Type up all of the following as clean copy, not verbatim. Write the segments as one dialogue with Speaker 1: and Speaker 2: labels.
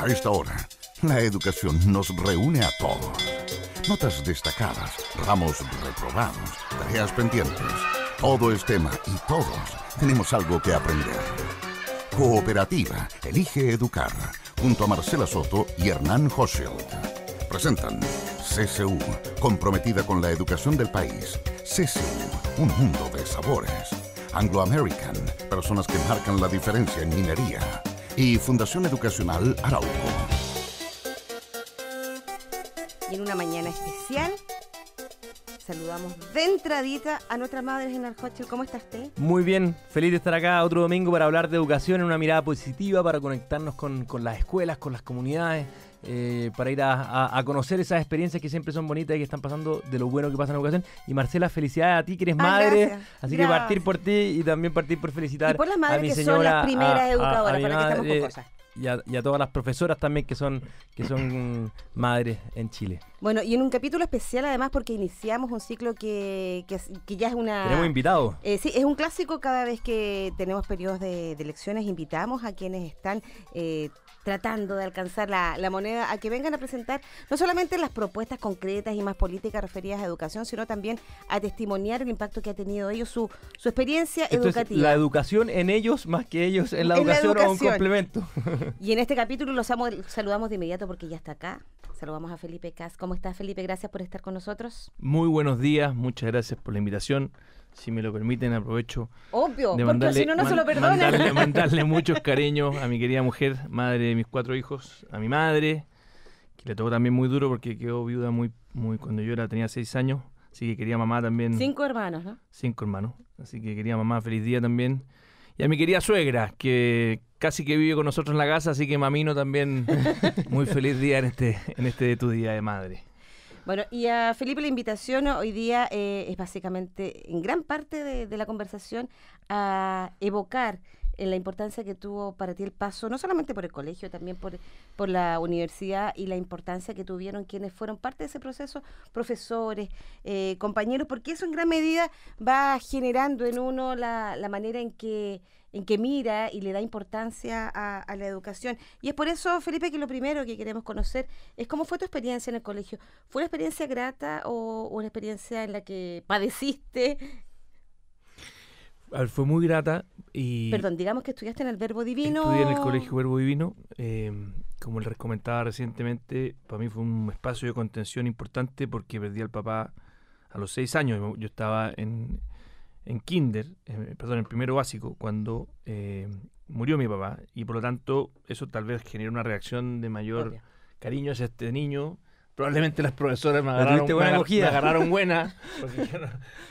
Speaker 1: A esta hora, la educación nos reúne a todos. Notas destacadas, ramos reprobados, tareas pendientes. Todo es tema y todos tenemos algo que aprender. Cooperativa Elige Educar, junto a Marcela Soto y Hernán Hochschild. Presentan CCU, comprometida con la educación del país. CCU, un mundo de sabores. Anglo American, personas que marcan la diferencia en minería. Y Fundación Educacional Arauco.
Speaker 2: Y en una mañana especial, saludamos de entradita a nuestra madre Hernán Hochschild. ¿Cómo está usted?
Speaker 3: Muy bien, feliz de estar acá otro domingo para hablar de educación en una mirada positiva, para conectarnos con las escuelas, con las comunidades, para ir a conocer esas experiencias que siempre son bonitas y que están pasando, de lo bueno que pasa en la educación. Y Marcela, felicidades a ti que eres madre,
Speaker 2: gracias,
Speaker 3: así
Speaker 2: gracias.
Speaker 3: que partir por ti y también partir por felicitar
Speaker 2: Y por las
Speaker 3: a
Speaker 2: madres
Speaker 3: mi
Speaker 2: que
Speaker 3: señora,
Speaker 2: son las primeras educadoras,
Speaker 3: a mi
Speaker 2: para que estamos
Speaker 3: madre,
Speaker 2: con cosas.
Speaker 3: y a todas las profesoras también que son madres en Chile.
Speaker 2: Bueno, y en un capítulo especial además porque iniciamos un ciclo que ya es una...
Speaker 3: Tenemos invitados.
Speaker 2: Sí, es un clásico cada vez que tenemos periodos de elecciones, invitamos a quienes están tratando de alcanzar la moneda a que vengan a presentar no solamente las propuestas concretas y más políticas referidas a educación, sino también a testimoniar el impacto que ha tenido ellos, su experiencia
Speaker 3: Esto
Speaker 2: educativa.
Speaker 3: es la educación en ellos más que ellos en la educación o un complemento.
Speaker 2: Y en este capítulo los saludamos de inmediato porque ya está acá. Saludamos a Felipe Cas. ¿Cómo estás, Felipe? Gracias por estar con nosotros.
Speaker 3: Muy buenos días, muchas gracias por la invitación. Si me lo permiten, aprovecho
Speaker 2: Obvio,
Speaker 3: de
Speaker 2: porque si no, no se lo perdona.
Speaker 3: mandarle muchos cariños a mi querida mujer, madre de mis 4 hijos, a mi madre, que le tocó también muy duro porque quedó viuda muy cuando tenía 6 años, así que quería mamá también.
Speaker 2: 5 hermanos, ¿no?
Speaker 3: 5 hermanos, así que quería mamá, feliz día también. Y a mi querida suegra, que casi que vive con nosotros en la casa, así que mamino también, muy feliz día en este tu día de madre.
Speaker 2: Bueno, y a Felipe la invitación hoy día es básicamente, en gran parte de la conversación, a evocar la importancia que tuvo para ti el paso, no solamente por el colegio, también por la universidad y la importancia que tuvieron quienes fueron parte de ese proceso, profesores, compañeros, porque eso en gran medida va generando en uno la manera en que mira y le da importancia a la educación. Y es por eso, Felipe, que lo primero que queremos conocer es cómo fue tu experiencia en el colegio. ¿Fue una experiencia grata o una experiencia en la que padeciste?
Speaker 3: A ver, fue muy grata y...
Speaker 2: Perdón, digamos que estudiaste en el Verbo Divino.
Speaker 3: Estudié en el Colegio Verbo Divino. Como les comentaba recientemente, para mí fue un espacio de contención importante porque perdí al papá a los 6 años. Yo estaba en kinder, en primero básico, cuando murió mi papá. Y por lo tanto, eso tal vez generó una reacción de mayor
Speaker 2: Obvio.
Speaker 3: cariño hacia este niño. Probablemente las profesoras me agarraron buena.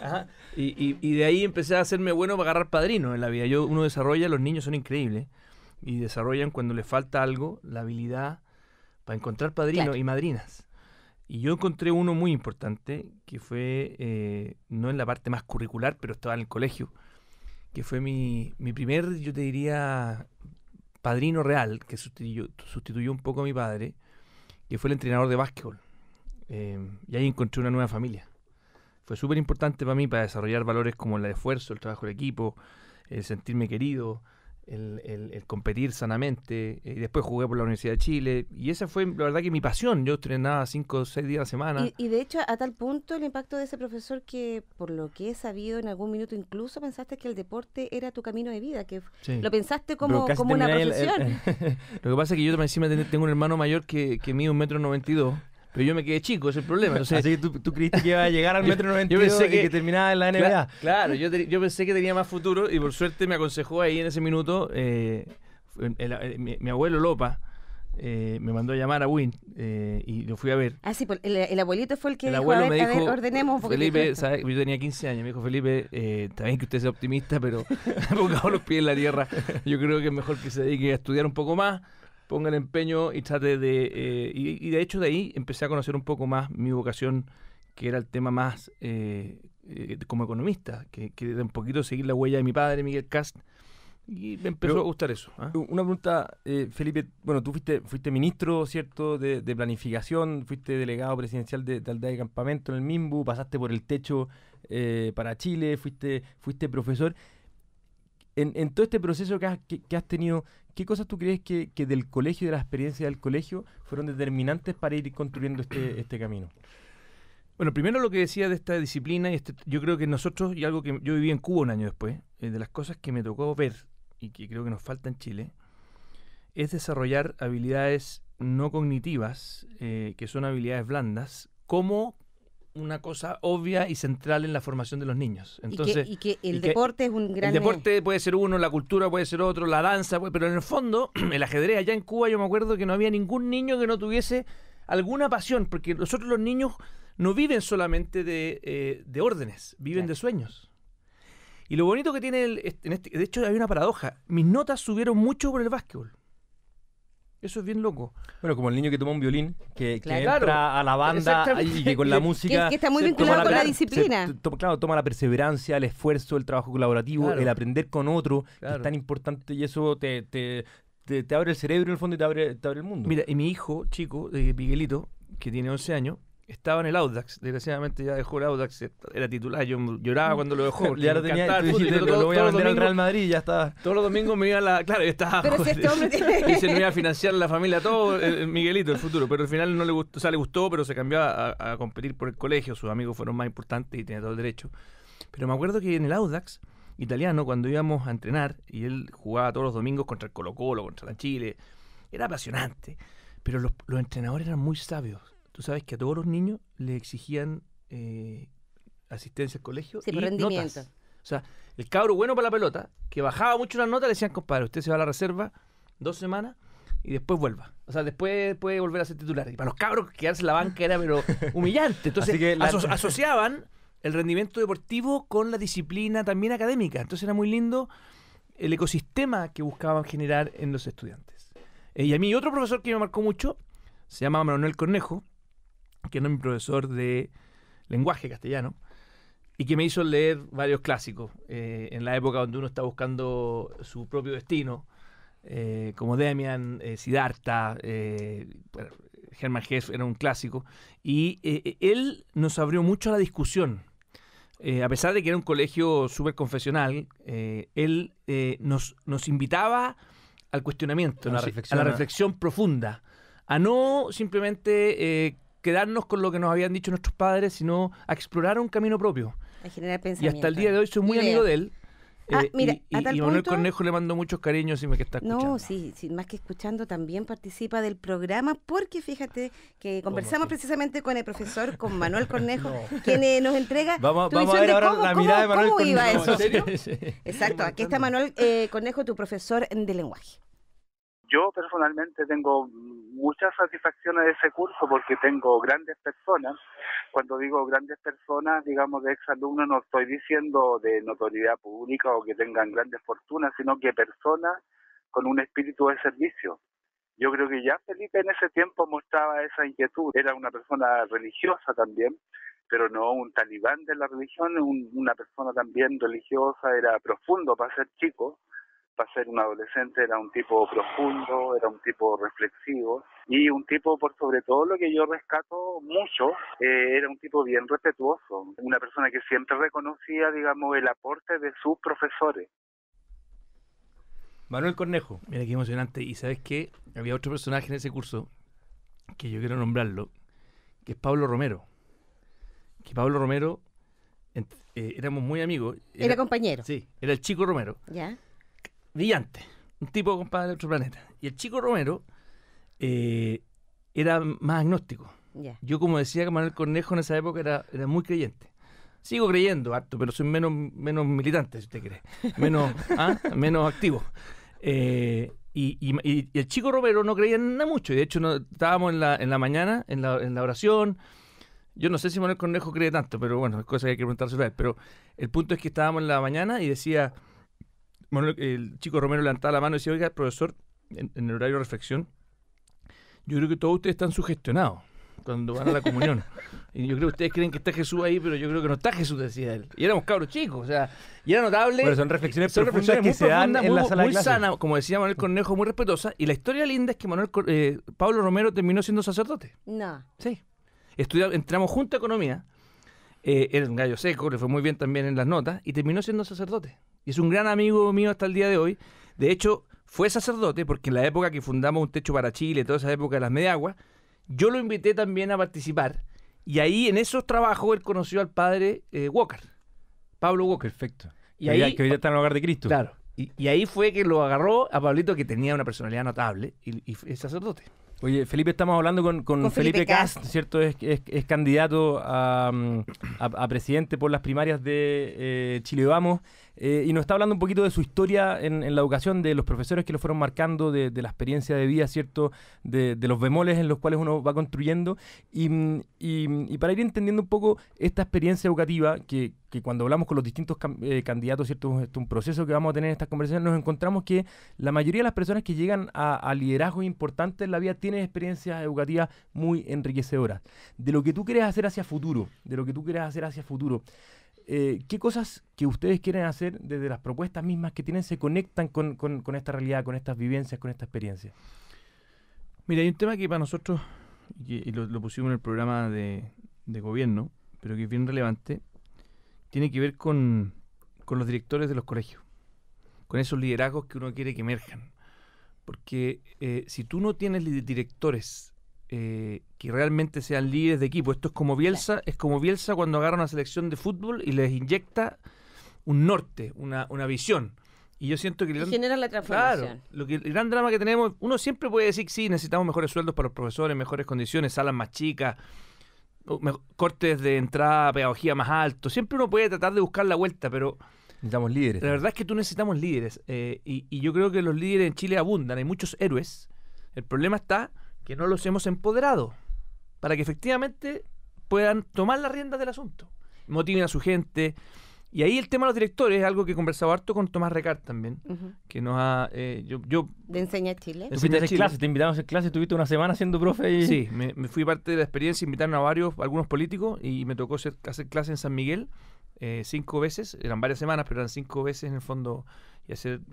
Speaker 3: Ajá. Y de ahí empecé a hacerme bueno para agarrar padrinos en la vida. Uno desarrolla, los niños son increíbles, y desarrollan cuando les falta algo, la habilidad para encontrar padrinos y madrinas. Y yo encontré uno muy importante, que fue, no en la parte más curricular, pero estaba en el colegio, que fue mi primer, yo te diría, padrino real, que sustituyó un poco a mi padre, que fue el entrenador de básquetbol. Y ahí encontré una nueva familia. Fue súper importante para mí para desarrollar valores como el esfuerzo, el trabajo en equipo, el sentirme querido, el competir sanamente. Y después jugué por la Universidad de Chile. Y esa fue, la verdad, que mi pasión. Yo entrenaba 5 o 6 días a la semana.
Speaker 2: Y de hecho, a tal punto el impacto de ese profesor que, por lo que he sabido en algún minuto, incluso pensaste que el deporte era tu camino de vida, que
Speaker 3: Sí.
Speaker 2: lo pensaste como una
Speaker 3: terminé
Speaker 2: profesión.
Speaker 3: Lo que pasa es que yo encima tengo un hermano mayor que mide 1,92 m. Pero yo me quedé chico, ese es el problema. Entonces, así que tú creíste que iba a llegar al 1,92 yo pensé
Speaker 2: e
Speaker 3: m y que terminaba en la NBA.
Speaker 2: Claro,
Speaker 3: yo pensé que tenía más futuro y por suerte me aconsejó ahí en ese minuto mi abuelo Lopa. Me mandó a llamar a Win y lo fui a ver.
Speaker 2: Ah, sí, pues el abuelito fue el que
Speaker 3: El
Speaker 2: dijo,
Speaker 3: abuelo me dijo,
Speaker 2: ordenemos un poquito.
Speaker 3: Felipe, ¿sabes? Yo tenía 15 años, me dijo, Felipe, está bien que usted sea optimista, pero pongamos los pies en la tierra. Yo creo que es mejor que se dedique a estudiar un poco más, ponga el empeño y trate de... y de hecho de ahí empecé a conocer un poco más mi vocación, que era el tema más como economista, que de un poquito seguir la huella de mi padre, Miguel Cast, y me empezó a gustar eso.
Speaker 4: Una pregunta, Felipe, bueno, tú fuiste ministro, ¿cierto?, de planificación, fuiste delegado presidencial de aldea de campamento en el MIMBU, pasaste por el techo para Chile, fuiste profesor. En todo este proceso que has tenido, ¿qué cosas tú crees que del colegio y de la experiencia del colegio fueron determinantes para ir construyendo este camino?
Speaker 3: Bueno, primero lo que decía de esta disciplina, y yo creo que nosotros, y algo que yo viví en Cuba un año después, de las cosas que me tocó ver y que creo que nos falta en Chile, es desarrollar habilidades no cognitivas, que son habilidades blandas, como una cosa obvia y central en la formación de los niños. Entonces,
Speaker 2: y que el deporte es un gran...
Speaker 3: El deporte puede ser uno, la cultura puede ser otro, la danza, pero en el fondo, el ajedrez, allá en Cuba yo me acuerdo que no había ningún niño que no tuviese alguna pasión, porque nosotros los niños no viven solamente de órdenes, viven de sueños. Y lo bonito que tiene, de hecho hay una paradoja, mis notas subieron mucho por el básquetbol. Eso es bien loco.
Speaker 4: Bueno, como el niño que toma un violín, que entra a la banda y que con la música...
Speaker 2: Que está muy vinculado con la disciplina.
Speaker 4: Toma la perseverancia, el esfuerzo, el trabajo colaborativo, el aprender con otro, que es tan importante, y eso te abre el cerebro en el fondo y te abre el mundo.
Speaker 3: Mira, y mi hijo chico, Miguelito, que tiene 11 años, estaba en el Audax, desgraciadamente ya dejó el Audax, era titular, yo lloraba cuando lo dejó.
Speaker 4: Ya lo tenía, lo voy a vender al Real Madrid y ya está.
Speaker 3: Todos los domingos me iba claro, yo estaba...
Speaker 2: Pero si este hombre tiene...
Speaker 3: Y se me iba a financiar la familia todo, Miguelito, el futuro, pero al final no le gustó, o sea, le gustó, pero se cambió a competir por el colegio, sus amigos fueron más importantes y tenía todo el derecho. Pero me acuerdo que en el Audax italiano, cuando íbamos a entrenar, y él jugaba todos los domingos contra el Colo-Colo, contra la Chile, era apasionante, pero los entrenadores eran muy sabios. Tú sabes que a todos los niños le exigían asistencia al colegio y
Speaker 2: rendimiento.
Speaker 3: Notas. O sea, el cabro bueno para la pelota, que bajaba mucho las notas, le decían, compadre, usted se va a la reserva 2 semanas y después vuelva. O sea, después puede volver a ser titular. Y para los cabros, quedarse en la banca era pero humillante. Entonces, asociaban el rendimiento deportivo con la disciplina también académica. Entonces era muy lindo el ecosistema que buscaban generar en los estudiantes. Y a mí otro profesor que me marcó mucho se llama Manuel Cornejo, que era mi profesor de lenguaje castellano, y que me hizo leer varios clásicos en la época donde uno está buscando su propio destino, como Demian, Siddhartha, Hermann Hesse era un clásico, y él nos abrió mucho a la discusión. A pesar de que era un colegio súper confesional, él nos invitaba al cuestionamiento, a la reflexión profunda, a no simplemente quedarnos con lo que nos habían dicho nuestros padres, sino a explorar un camino propio.
Speaker 2: A generar pensamiento.
Speaker 3: Y hasta el día de hoy soy muy amigo de él.
Speaker 2: Mira,
Speaker 3: y Manuel Cornejo le mando muchos cariños y me que está escuchando.
Speaker 2: No, sí, más que escuchando, también participa del programa, porque fíjate que conversamos precisamente con el profesor, con Manuel Cornejo, quien nos entrega
Speaker 4: vamos a ver ahora la mirada de Manuel Cornejo.
Speaker 2: Iba eso.
Speaker 3: ¿En serio?
Speaker 2: Exacto, aquí está Manuel Cornejo, tu profesor de lenguaje.
Speaker 5: Yo personalmente tengo muchas satisfacciones de ese curso porque tengo grandes personas. Cuando digo grandes personas, digamos de exalumnos, no estoy diciendo de notoriedad pública o que tengan grandes fortunas, sino que personas con un espíritu de servicio. Yo creo que ya Felipe en ese tiempo mostraba esa inquietud. Era una persona religiosa también, pero no un talibán de la religión, una persona también religiosa, era profundo para ser chico. Para ser un adolescente era un tipo profundo, era un tipo reflexivo y un tipo, por sobre todo lo que yo rescato mucho, era un tipo bien respetuoso, una persona que siempre reconocía, digamos, el aporte de sus profesores.
Speaker 4: Manuel Cornejo.
Speaker 3: Mira qué emocionante. Y ¿sabes qué? Había otro personaje en ese curso que yo quiero nombrarlo, que es Pablo Romero. Que Pablo Romero, éramos muy amigos.
Speaker 2: ¿Era compañero?
Speaker 3: Sí, era el Chico Romero.
Speaker 2: Ya.
Speaker 3: Brillante, un tipo compadre de otro planeta. Y el Chico Romero era más agnóstico.
Speaker 2: Yeah.
Speaker 3: Yo, como decía que Manuel Cornejo en esa época era muy creyente. Sigo creyendo harto, pero soy menos militante, si usted cree. Menos activo. Y el Chico Romero no creía en nada mucho. Y de hecho estábamos en la mañana, en la oración. Yo no sé si Manuel Cornejo cree tanto, pero bueno, es cosa que hay que preguntárselo a él. Pero el punto es que estábamos en la mañana y decía... el Chico Romero levantaba la mano y decía, oiga, profesor, en el horario de reflexión, yo creo que todos ustedes están sugestionados cuando van a la comunión. Y yo creo que ustedes creen que está Jesús ahí, pero yo creo que no está Jesús, decía él. Y éramos cabros chicos, o sea, y era notable.
Speaker 4: Pero son reflexiones profundas que se dan en la sala de clase. Muy sana,
Speaker 3: como decía Manuel Cornejo, muy respetuosa. Y la historia linda es que Pablo Romero terminó siendo sacerdote.
Speaker 2: No.
Speaker 3: Sí. Entramos juntos a economía. Era un gallo seco, le fue muy bien también en las notas, y terminó siendo sacerdote. Y es un gran amigo mío hasta el día de hoy. De hecho, fue sacerdote, porque en la época que fundamos Un Techo para Chile, toda esa época de las Mediaguas, yo lo invité también a participar. Y ahí, en esos trabajos, él conoció al padre Walker, Pablo Walker.
Speaker 4: Perfecto.
Speaker 3: Y ahí,
Speaker 4: que hoy está en el Hogar de Cristo.
Speaker 3: Claro. Y ahí fue que lo agarró a Pablito, que tenía una personalidad notable, y es sacerdote.
Speaker 4: Oye, Felipe, estamos hablando con Felipe Kast, ¿cierto? Es candidato a presidente por las primarias de Chile Vamos, y nos está hablando un poquito de su historia en la educación, de los profesores que lo fueron marcando, de la experiencia de vida, ¿cierto? De los bemoles en los cuales uno va construyendo, y para ir entendiendo un poco esta experiencia educativa, que cuando hablamos con los distintos candidatos, ¿cierto? Es un proceso que vamos a tener en estas conversaciones, nos encontramos que la mayoría de las personas que llegan a liderazgos importantes en la vida tienen experiencias educativas muy enriquecedoras. De lo que tú quieres hacer hacia futuro, ¿qué cosas que ustedes quieren hacer desde las propuestas mismas que tienen se conectan con esta realidad, con estas vivencias, con esta experiencia?
Speaker 3: Mira, hay un tema que para nosotros, y lo pusimos en el programa de gobierno, pero que es bien relevante, tiene que ver con los directores de los colegios, con esos liderazgos que uno quiere que emerjan. Porque si tú no tienes directores que realmente sean líderes de equipo, esto es como Bielsa cuando agarra una selección de fútbol y les inyecta un norte, una visión. Y yo siento que
Speaker 2: genera la transformación.
Speaker 3: Claro, el gran drama que tenemos, uno siempre puede decir que sí, necesitamos mejores sueldos para los profesores, mejores condiciones, salas más chicas, cortes de entrada, pedagogía más alto. Siempre uno puede tratar de buscar la vuelta, pero
Speaker 4: necesitamos líderes.
Speaker 3: La verdad es que tú necesitamos líderes. Y yo creo que los líderes en Chile abundan. Hay muchos héroes. El problema está que no los hemos empoderado para que efectivamente puedan tomar las riendas del asunto. Motiven a su gente. Y ahí el tema de los directores es algo que he conversado harto con Tomás Recart también, que nos ha...
Speaker 2: ¿De Enseña Chile?
Speaker 4: Te invitamos a hacer clases, estuviste una semana siendo profe y...
Speaker 3: Sí, me fui parte de la experiencia, invitaron a algunos políticos, y me tocó hacer clases en San Miguel 5 veces, eran varias semanas, pero eran 5 veces en el fondo,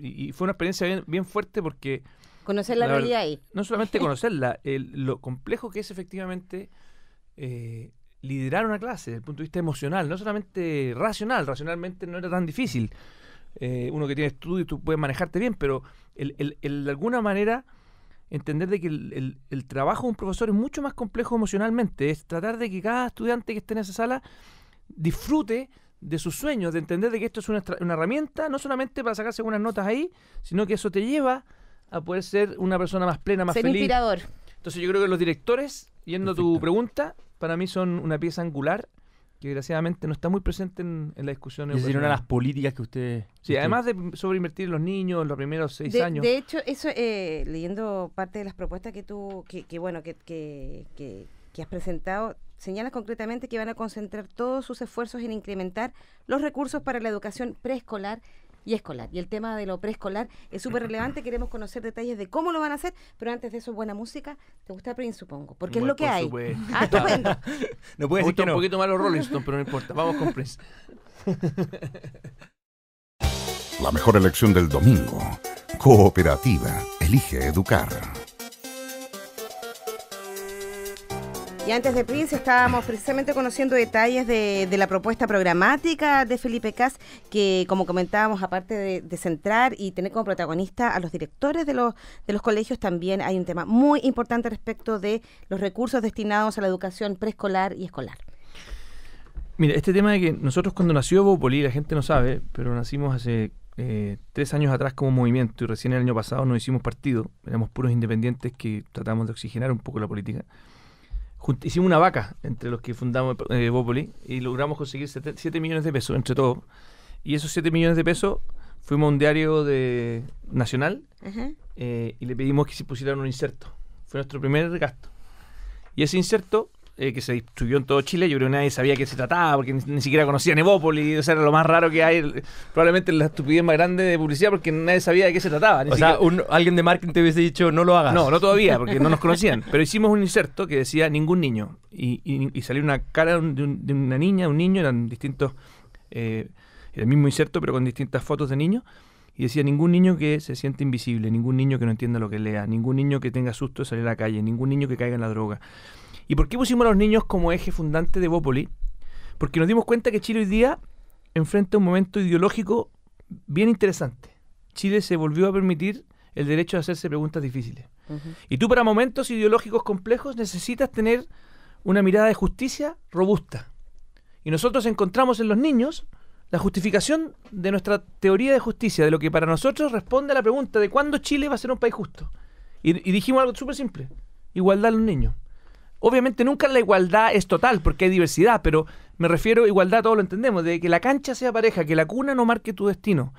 Speaker 3: y fue una experiencia bien fuerte porque...
Speaker 2: Conocer la realidad ahí.
Speaker 3: No solamente conocerla, lo complejo que es efectivamente... liderar una clase desde el punto de vista emocional, no solamente racionalmente no era tan difícil. Uno que tiene estudios, tú puedes manejarte bien, pero de alguna manera entender de que el trabajo de un profesor es mucho más complejo emocionalmente, es tratar de que cada estudiante que esté en esa sala disfrute de sus sueños, de entender de que esto es una herramienta, no solamente para sacarse unas notas ahí, sino que eso te lleva a poder ser una persona más plena, más feliz.
Speaker 2: Ser inspirador.
Speaker 3: Entonces yo creo que los directores, yendo a tu pregunta, para mí son una pieza angular que desgraciadamente no está muy presente en la discusión.
Speaker 4: Es decir, una de las políticas que usted...
Speaker 3: Sí, además de sobreinvertir en los niños en los primeros 6 años.
Speaker 2: De hecho, eso leyendo parte de las propuestas que tú, que has presentado, señalas concretamente que van a concentrar todos sus esfuerzos en incrementar los recursos para la educación preescolar y escolar. Y el tema de lo preescolar es súper relevante. Queremos conocer detalles de cómo lo van a hacer, pero antes de eso, buena música. ¿Te gusta Prince, supongo? Porque es lo que hay. Ah, estupendo.
Speaker 4: No puede decir que no.
Speaker 3: Un poquito más los Rolling Stones, pero no importa. Vamos con Prince.
Speaker 1: La mejor elección del domingo. Cooperativa. Elige educar.
Speaker 2: Y antes de Prince estábamos precisamente conociendo detalles de la propuesta programática de Felipe Kast, que como comentábamos, aparte de centrar y tener como protagonista a los directores de los colegios, también hay un tema muy importante respecto de los recursos destinados a la educación preescolar y escolar.
Speaker 3: Mira, este tema de que nosotros cuando nació Bópoli, la gente no sabe, pero nacimos hace 3 años atrás como movimiento, y recién el año pasado nos hicimos partido, éramos puros independientes que tratamos de oxigenar un poco la política. Hicimos una vaca entre los que fundamos Bópoli y logramos conseguir 7 millones de pesos entre todos. Y esos 7 millones de pesos fuimos a un diario nacional y le pedimos que se pusieran un inserto. Fue nuestro primer gasto. Y ese inserto, que se distribuyó en todo Chile, yo creo que nadie sabía de qué se trataba, porque ni siquiera conocían Bópoli, o sea, era lo más raro que hay, probablemente la estupidez más grande de publicidad, porque nadie sabía de qué se trataba.
Speaker 4: O sea, alguien de marketing te hubiese dicho, no lo hagas.
Speaker 3: No todavía, porque no nos conocían, pero hicimos un inserto que decía ningún niño, y salió una cara de una niña, un niño, eran distintos, el mismo inserto, pero con distintas fotos de niños, y decía ningún niño que se siente invisible, ningún niño que no entienda lo que lea, ningún niño que tenga susto de salir a la calle, ningún niño que caiga en la droga. ¿Y por qué pusimos a los niños como eje fundante de Bópoli? Porque nos dimos cuenta que Chile hoy día enfrenta un momento ideológico bien interesante. Chile se volvió a permitir el derecho a hacerse preguntas difíciles. Y tú, para momentos ideológicos complejos, necesitas tener una mirada de justicia robusta. Y nosotros encontramos en los niños la justificación de nuestra teoría de justicia, de lo que para nosotros responde a la pregunta de cuándo Chile va a ser un país justo. Y dijimos algo súper simple: igualdad a los niños. Obviamente nunca la igualdad es total, porque hay diversidad, pero me refiero a igualdad, todos lo entendemos, de que la cancha sea pareja, que la cuna no marque tu destino.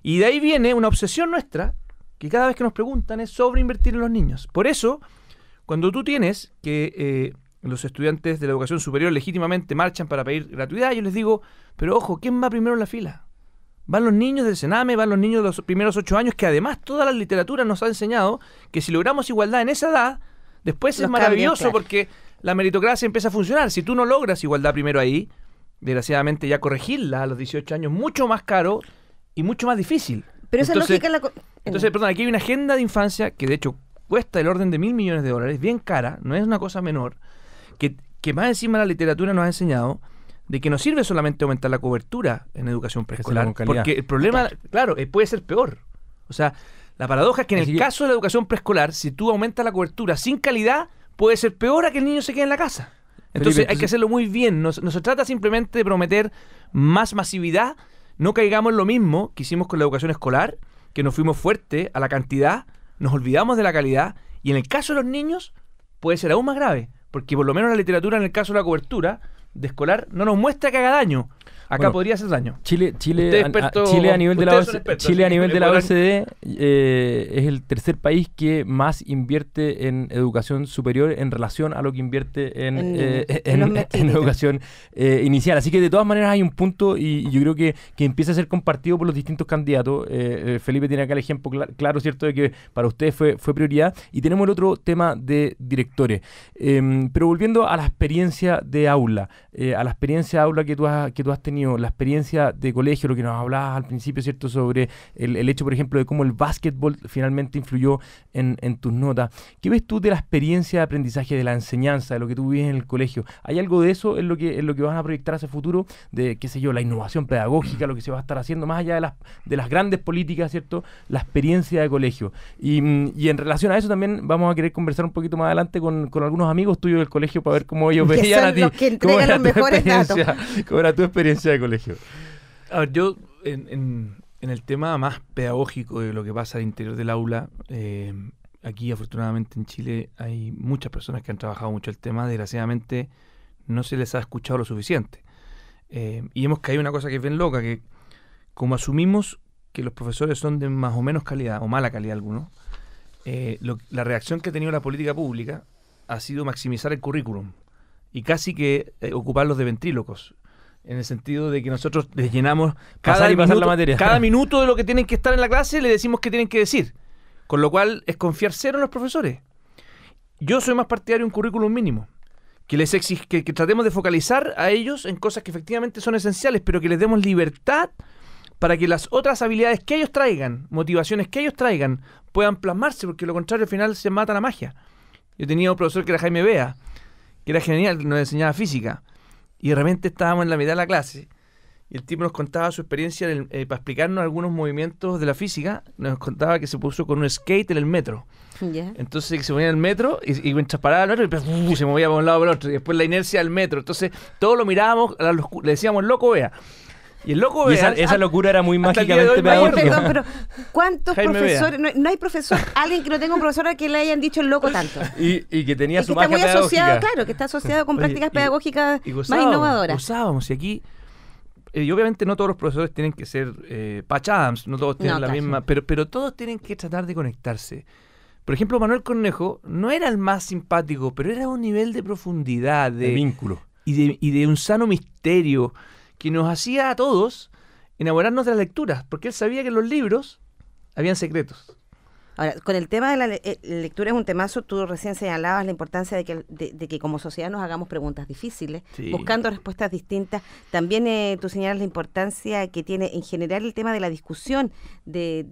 Speaker 3: Y de ahí viene una obsesión nuestra, que cada vez que nos preguntan es sobre invertir en los niños. Por eso, cuando tú tienes que los estudiantes de la educación superior legítimamente marchan para pedir gratuidad, yo les digo, pero ojo, ¿quién va primero en la fila? Van los niños del Sename, van los niños de los primeros 8 años, que además toda la literatura nos ha enseñado que si logramos igualdad en esa edad, después es maravilloso, porque la meritocracia empieza a funcionar. Si tú no logras igualdad primero ahí, desgraciadamente ya corregirla a los 18 años mucho más caro y mucho más difícil.
Speaker 2: Pero esa lógica
Speaker 3: Entonces, perdón, aquí hay una agenda de infancia que de hecho cuesta el orden de $1.000 millones, bien cara, no es una cosa menor, que más encima la literatura nos ha enseñado de que no sirve solamente aumentar la cobertura en educación preescolar, porque el problema, claro, puede ser peor. O sea, la paradoja es que en el caso de la educación preescolar, si tú aumentas la cobertura sin calidad, puede ser peor a que el niño se quede en la casa. Entonces hay que hacerlo muy bien. No se trata simplemente de prometer más masividad. No caigamos en lo mismo que hicimos con la educación escolar, que nos fuimos fuerte a la cantidad, nos olvidamos de la calidad, y en el caso de los niños puede ser aún más grave, porque por lo menos la literatura en el caso de la cobertura de escolar no nos muestra que haga daño. Acá podría hacer daño.
Speaker 4: Chile a nivel de la OECD es el tercer país que más invierte en educación superior en relación a lo que invierte en educación inicial. Así que de todas maneras hay un punto, y yo creo que empieza a ser compartido por los distintos candidatos. Felipe tiene acá el ejemplo claro, ¿cierto?, de que para ustedes fue prioridad. Y tenemos el otro tema de directores. Pero volviendo a la experiencia de aula, que tú has tenido, la experiencia de colegio, lo que nos hablabas al principio, ¿cierto?, sobre el hecho, por ejemplo, de cómo el básquetbol finalmente influyó en tus notas. ¿Qué ves tú de la experiencia de aprendizaje, de la enseñanza, de lo que tú vives en el colegio? ¿Hay algo de eso en lo que van a proyectar hacia el futuro? De, qué sé yo, la innovación pedagógica, lo que se va a estar haciendo, más allá de las grandes políticas, ¿cierto?, la experiencia de colegio. Y en relación a eso también vamos a querer conversar un poquito más adelante con algunos amigos tuyos del colegio para ver cómo ellos veían a ti.
Speaker 2: Que entregan los mejores datos.
Speaker 4: ¿Cómo era tu experiencia de colegio?
Speaker 3: A ver, yo en el tema más pedagógico de lo que pasa al interior del aula, aquí afortunadamente en Chile hay muchas personas que han trabajado mucho el tema. Desgraciadamente no se les ha escuchado lo suficiente. Y hemos caído en una cosa que es bien loca, que como asumimos que los profesores son de más o menos calidad, o mala calidad algunos, la reacción que ha tenido la política pública ha sido maximizar el currículum y casi que ocuparlos de ventrílocos, en el sentido de que nosotros les llenamos cada minuto de lo que tienen que estar en la clase, le decimos qué tienen que decir, con lo cual es confiar cero en los profesores. Yo soy más partidario de un currículum mínimo, que tratemos de focalizar a ellos en cosas que efectivamente son esenciales, pero que les demos libertad para que las otras habilidades que ellos traigan, motivaciones que ellos traigan, puedan plasmarse, porque lo contrario al final se mata la magia. Yo tenía un profesor que era Jaime Bea, que era genial, nos enseñaba física, y de repente estábamos en la mitad de la clase y el tipo nos contaba su experiencia para explicarnos algunos movimientos de la física. Nos contaba que se puso con un skate en el metro. Entonces que se ponía en el metro y mientras paraba el metro y se movía para un lado para el otro, y después la inercia del metro. Entonces todos lo mirábamos, le decíamos loco Bea. Y el loco Bea,
Speaker 4: esa locura era muy mágicamente pedagógica.
Speaker 2: Perdón, pero ¿cuántos profesores? No hay profesor, alguien que no tenga un profesor a que le hayan dicho el loco tanto.
Speaker 4: Y que tenía su
Speaker 2: magia
Speaker 4: pedagógica.
Speaker 2: Está muy asociado, claro, que está asociado con prácticas pedagógicas más innovadoras.
Speaker 3: Gozábamos, y aquí, y obviamente no todos los profesores tienen que ser Patch Adams, no todos tienen la misma, pero todos tienen que tratar de conectarse. Por ejemplo, Manuel Cornejo no era el más simpático, pero era un nivel de profundidad, de
Speaker 4: vínculo.
Speaker 3: Y de un sano misterio que nos hacía a todos enamorarnos de las lecturas, porque él sabía que en los libros habían secretos.
Speaker 2: Ahora, con el tema de la lectura es un temazo. Tú recién señalabas la importancia de que como sociedad nos hagamos preguntas difíciles, buscando respuestas distintas. También tú señalas la importancia que tiene en general el tema de la discusión, de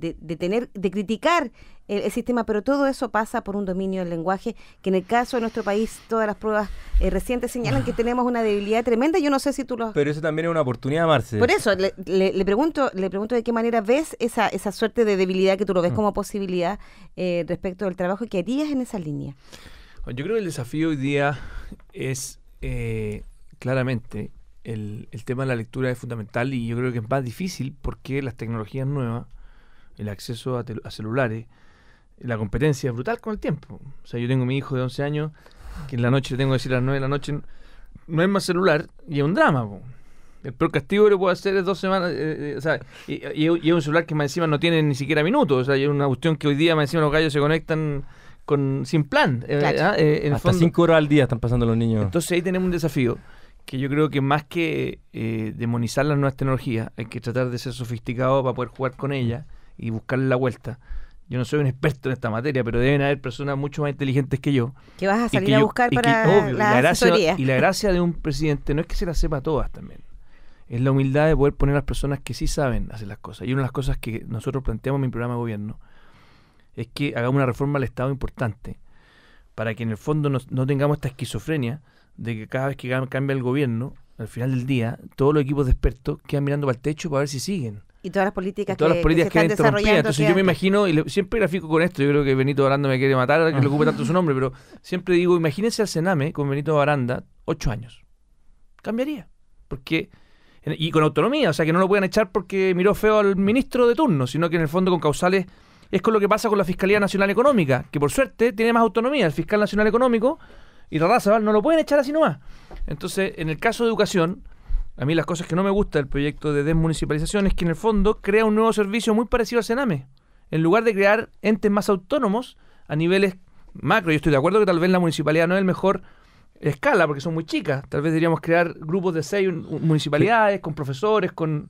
Speaker 2: criticar el sistema, pero todo eso pasa por un dominio del lenguaje, que en el caso de nuestro país, todas las pruebas recientes señalan que tenemos una debilidad tremenda. Yo no sé si tú lo...
Speaker 4: Pero eso también es una oportunidad, Marce.
Speaker 2: Por eso, le pregunto de qué manera ves esa suerte de debilidad, que tú lo ves como posibilidad respecto del trabajo que harías en esa línea.
Speaker 3: Yo creo que el desafío hoy día es claramente el tema de la lectura es fundamental, y yo creo que es más difícil porque las tecnologías nuevas, el acceso a celulares, la competencia es brutal con el tiempo. O sea, yo tengo a mi hijo de 11 años que en la noche le tengo que decir a las 9 de la noche no es más celular, y es un drama, po. El peor castigo que le puedo hacer es 2 semanas, o sea, y es un celular que más encima no tiene ni siquiera minutos. O sea, es una cuestión que hoy día más encima los gallos se conectan sin plan.
Speaker 2: Claro.
Speaker 3: En
Speaker 4: hasta 5 horas al día están pasando los niños.
Speaker 3: Entonces ahí tenemos un desafío que yo creo que más que demonizar las nuevas tecnologías, hay que tratar de ser sofisticado para poder jugar con ellas y buscarle la vuelta. Yo no soy un experto en esta materia, pero deben haber personas mucho más inteligentes que yo.
Speaker 2: Que vas a salir a buscar para la asesoría.
Speaker 3: Y la gracia de un presidente no es que se las sepa todas también. Es la humildad de poder poner a las personas que sí saben hacer las cosas. Y una de las cosas que nosotros planteamos en mi programa de gobierno es que hagamos una reforma al Estado importante para que en el fondo no tengamos esta esquizofrenia de que cada vez que cambia el gobierno, al final del día, todos los equipos de expertos quedan mirando para el techo para ver si siguen.
Speaker 2: Y todas las políticas
Speaker 3: que se están desarrollando. Entonces yo me imagino, y siempre grafico con esto, yo creo que Benito Baranda me quiere matar, que le ocupe tanto su nombre, pero siempre digo, imagínense al Sename con Benito Baranda 8 años. Cambiaría. Y con autonomía, o sea, que no lo puedan echar porque miró feo al ministro de turno, sino que en el fondo con causales. Es con lo que pasa con la Fiscalía Nacional Económica, que por suerte tiene más autonomía. El fiscal nacional económico y Larrazábal no lo pueden echar así nomás. Entonces, en el caso de educación, a mí las cosas que no me gusta del proyecto de desmunicipalización es que en el fondo crea un nuevo servicio muy parecido al Sename. En lugar de crear entes más autónomos a niveles macro, yo estoy de acuerdo que tal vez la municipalidad no es el mejor escala porque son muy chicas. Tal vez deberíamos crear grupos de 6 municipalidades con profesores, con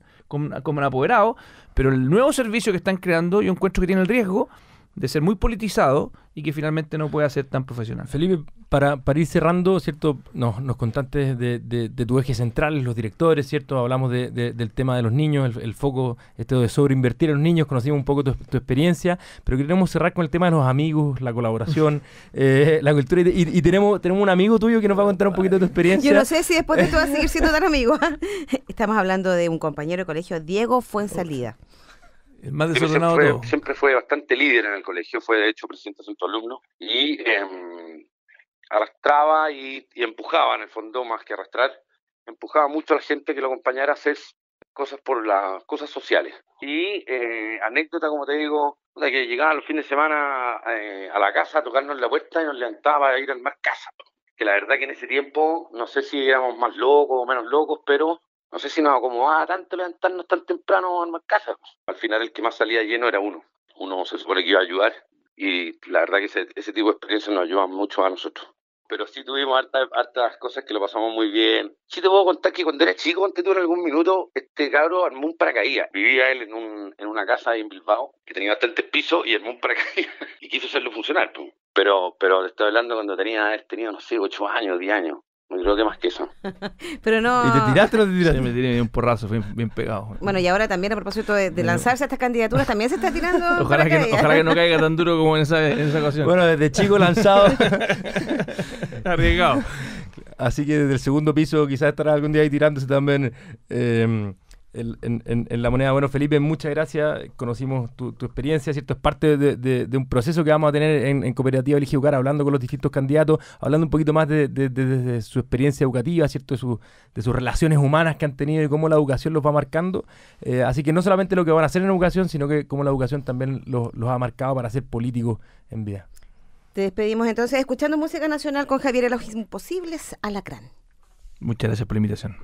Speaker 3: apoderados, pero el nuevo servicio que están creando yo encuentro que tiene el riesgo de ser muy politizado y que finalmente no pueda ser tan profesional.
Speaker 4: Felipe, para ir cerrando, ¿cierto? Nos contaste de tu eje central, los directores, ¿cierto? Hablamos del tema de los niños, el foco de sobreinvertir en los niños, conocimos un poco tu experiencia, pero queremos cerrar con el tema de los amigos, la colaboración, la cultura, y tenemos un amigo tuyo que nos va a contar un poquito de tu experiencia.
Speaker 2: Yo no sé si después de esto vas a seguir siendo tan amigo. Estamos hablando de un compañero de colegio, Diego Fuensalida.
Speaker 3: El más desordenado
Speaker 6: siempre fue bastante líder en el colegio, fue de hecho presidente de centro alumno y arrastraba y empujaba, en el fondo, más que arrastrar, empujaba mucho a la gente que lo acompañara a hacer cosas por las cosas sociales. Y anécdota, como te digo, de que llegaba los fines de semana a la casa a tocarnos la puerta y nos levantaba a ir al mar casa. Que la verdad que en ese tiempo, no sé si éramos más locos o menos locos, pero no sé si nos acomodaba tanto levantarnos tan temprano en casa. Al final el que más salía lleno era uno. Uno se supone que iba a ayudar y la verdad que ese tipo de experiencias nos ayudan mucho a nosotros. Pero sí tuvimos hartas cosas que lo pasamos muy bien. Sí te puedo contar que cuando era chico, antes tú en algún minuto, este cabro armó un paracaídas. Vivía él en una casa ahí en Bilbao que tenía bastantes pisos y armó un paracaídas y quiso hacerlo funcionar. Pero te estoy hablando cuando tenía, no sé, 8 años, 10 años. No creo que más que eso.
Speaker 2: Pero no...
Speaker 4: ¿Y te tiraste o no te tiraste?
Speaker 3: Sí, me tiré un porrazo, fue bien pegado.
Speaker 2: Bueno, y ahora también a propósito de lanzarse a estas candidaturas, también se está tirando...
Speaker 3: Ojalá que no caiga tan duro como en esa ocasión.
Speaker 4: Bueno, desde chico lanzado.
Speaker 3: Arriesgado.
Speaker 4: Así que desde el segundo piso quizás estará algún día ahí tirándose también en la moneda. Bueno, Felipe, muchas gracias. Conocimos tu experiencia, ¿cierto? Es parte de un proceso que vamos a tener en Cooperativa Elige Educar, hablando con los distintos candidatos, hablando un poquito más de su experiencia educativa, ¿cierto? De sus relaciones humanas que han tenido y cómo la educación los va marcando. Así que no solamente lo que van a hacer en educación, sino que cómo la educación también los ha marcado para ser políticos en vida.
Speaker 2: Te despedimos entonces escuchando música nacional con Javier Los Imposibles Alacrán.
Speaker 3: Muchas gracias por la invitación.